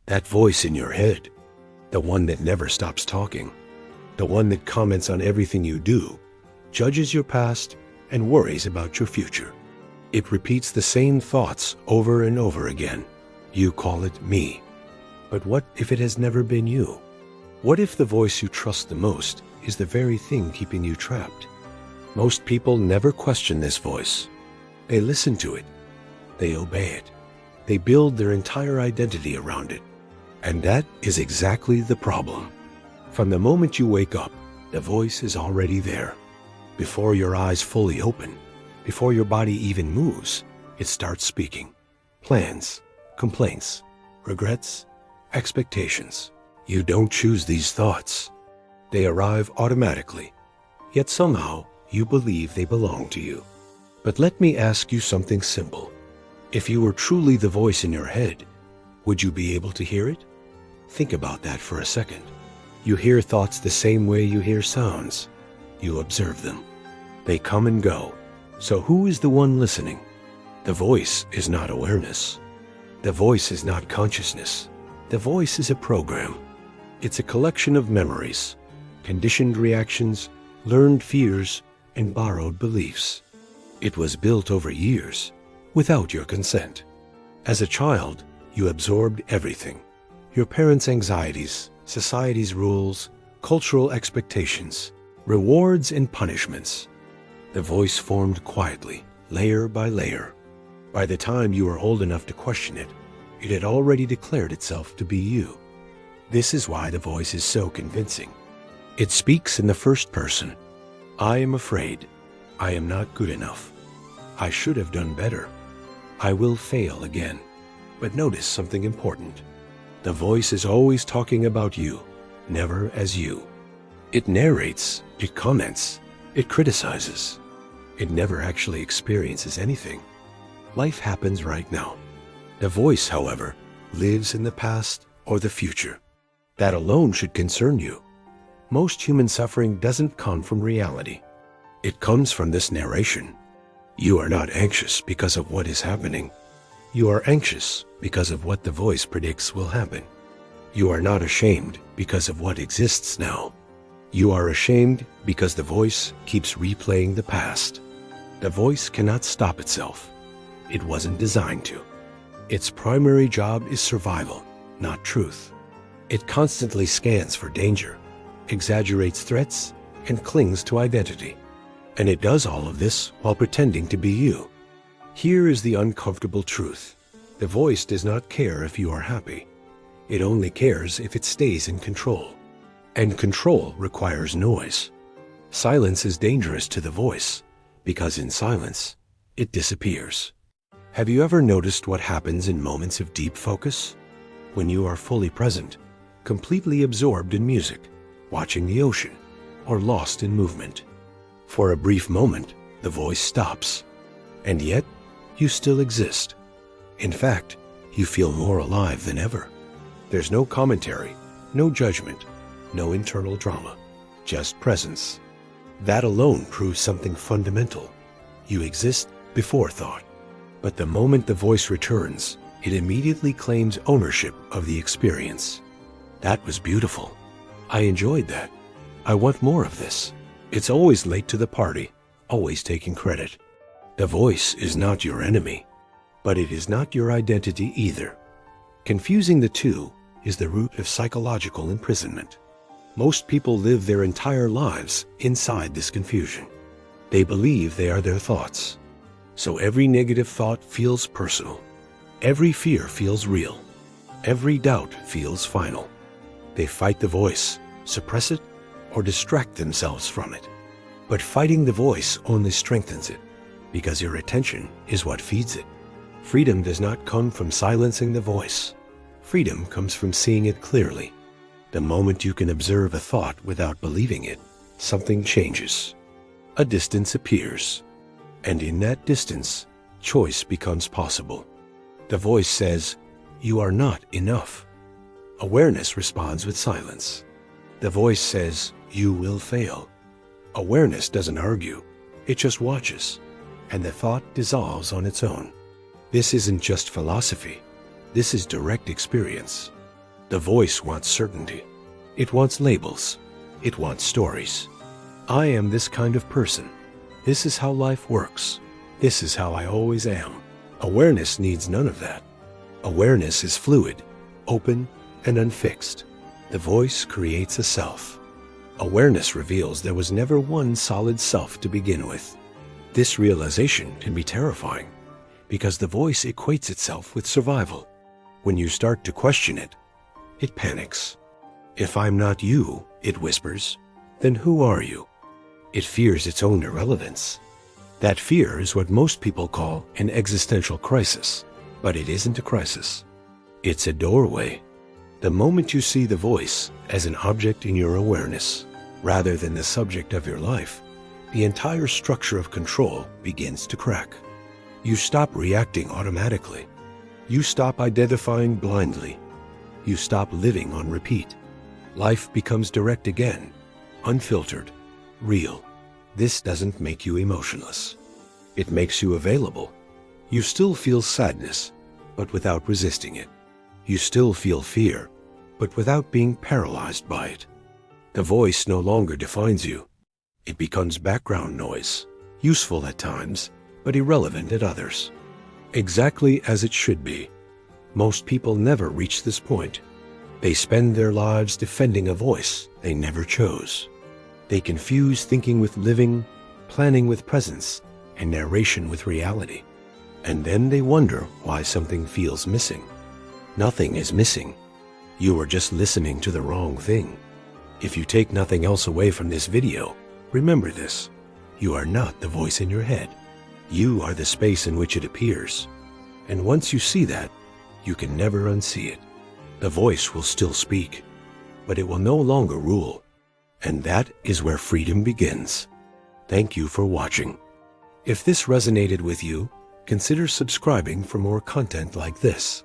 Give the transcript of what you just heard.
That voice in your head, the one that never stops talking, the one that comments on everything you do, judges your past, and worries about your future. It repeats the same thoughts over and over again. You call it me. But what if it has never been you? What if the voice you trust the most is the very thing keeping you trapped? Most people never question this voice. They listen to it. They obey it. They build their entire identity around it. And that is exactly the problem. From the moment you wake up, the voice is already there. Before your eyes fully open, before your body even moves, it starts speaking. Plans, complaints, regrets, expectations. You don't choose these thoughts. They arrive automatically, yet somehow you believe they belong to you. But let me ask you something simple. If you were truly the voice in your head, would you be able to hear it? Think about that for a second. You hear thoughts the same way you hear sounds. You observe them. They come and go. So who is the one listening? The voice is not awareness. The voice is not consciousness. The voice is a program. It's a collection of memories, conditioned reactions, learned fears, and borrowed beliefs. It was built over years, without your consent. As a child, you absorbed everything. Your parents' anxieties, society's rules, cultural expectations, rewards and punishments. The voice formed quietly, layer by layer. By the time you were old enough to question it, it had already declared itself to be you. This is why the voice is so convincing. It speaks in the first person. I am afraid. I am not good enough. I should have done better. I will fail again. But notice something important. The voice is always talking about you, never as you. It narrates, it comments, it criticizes. It never actually experiences anything. Life happens right now. The voice, however, lives in the past or the future. That alone should concern you. Most human suffering doesn't come from reality. It comes from this narration. You are not anxious because of what is happening. You are anxious because of what the voice predicts will happen. You are not ashamed because of what exists now. You are ashamed because the voice keeps replaying the past. The voice cannot stop itself. It wasn't designed to. Its primary job is survival, not truth. It constantly scans for danger, exaggerates threats, and clings to identity. And it does all of this while pretending to be you. Here is the uncomfortable truth. The voice does not care if you are happy. It only cares if it stays in control. And control requires noise. Silence is dangerous to the voice, because in silence, it disappears. Have you ever noticed what happens in moments of deep focus? When you are fully present, completely absorbed in music, watching the ocean, or lost in movement. For a brief moment, the voice stops. And yet, you still exist. In fact, you feel more alive than ever. There's no commentary, no judgment, no internal drama, just presence. That alone proves something fundamental. You exist before thought. But the moment the voice returns, it immediately claims ownership of the experience. That was beautiful. I enjoyed that. I want more of this. It's always late to the party, always taking credit. The voice is not your enemy, but it is not your identity either. Confusing the two is the root of psychological imprisonment. Most people live their entire lives inside this confusion. They believe they are their thoughts. So every negative thought feels personal. Every fear feels real. Every doubt feels final. They fight the voice, suppress it, or distract themselves from it. But fighting the voice only strengthens it, because your attention is what feeds it. Freedom does not come from silencing the voice. Freedom comes from seeing it clearly. The moment you can observe a thought without believing it, something changes. A distance appears. And in that distance, choice becomes possible. The voice says, "You are not enough." Awareness responds with silence. The voice says, "You will fail." Awareness doesn't argue, it just watches, and the thought dissolves on its own. This isn't just philosophy, this is direct experience. The voice wants certainty. It wants labels. It wants stories. I am this kind of person. This is how life works. This is how I always am. Awareness needs none of that. Awareness is fluid, open, and unfixed. The voice creates a self. Awareness reveals there was never one solid self to begin with. This realization can be terrifying because the voice equates itself with survival. When you start to question it, it panics. If I'm not you, it whispers, then who are you? It fears its own irrelevance. That fear is what most people call an existential crisis, but it isn't a crisis. It's a doorway. The moment you see the voice as an object in your awareness, rather than the subject of your life, the entire structure of control begins to crack. You stop reacting automatically. You stop identifying blindly. You stop living on repeat. Life becomes direct again, unfiltered, real. This doesn't make you emotionless. It makes you available. You still feel sadness, but without resisting it. You still feel fear, but without being paralyzed by it. The voice no longer defines you. It becomes background noise, useful at times, but irrelevant at others. Exactly as it should be. Most people never reach this point. They spend their lives defending a voice they never chose. They confuse thinking with living, planning with presence, and narration with reality. And then they wonder why something feels missing. Nothing is missing. You are just listening to the wrong thing. If you take nothing else away from this video, remember this. You are not the voice in your head. You are the space in which it appears. And once you see that, you can never unsee it. The voice will still speak, but it will no longer rule. And that is where freedom begins. Thank you for watching. If this resonated with you, consider subscribing for more content like this.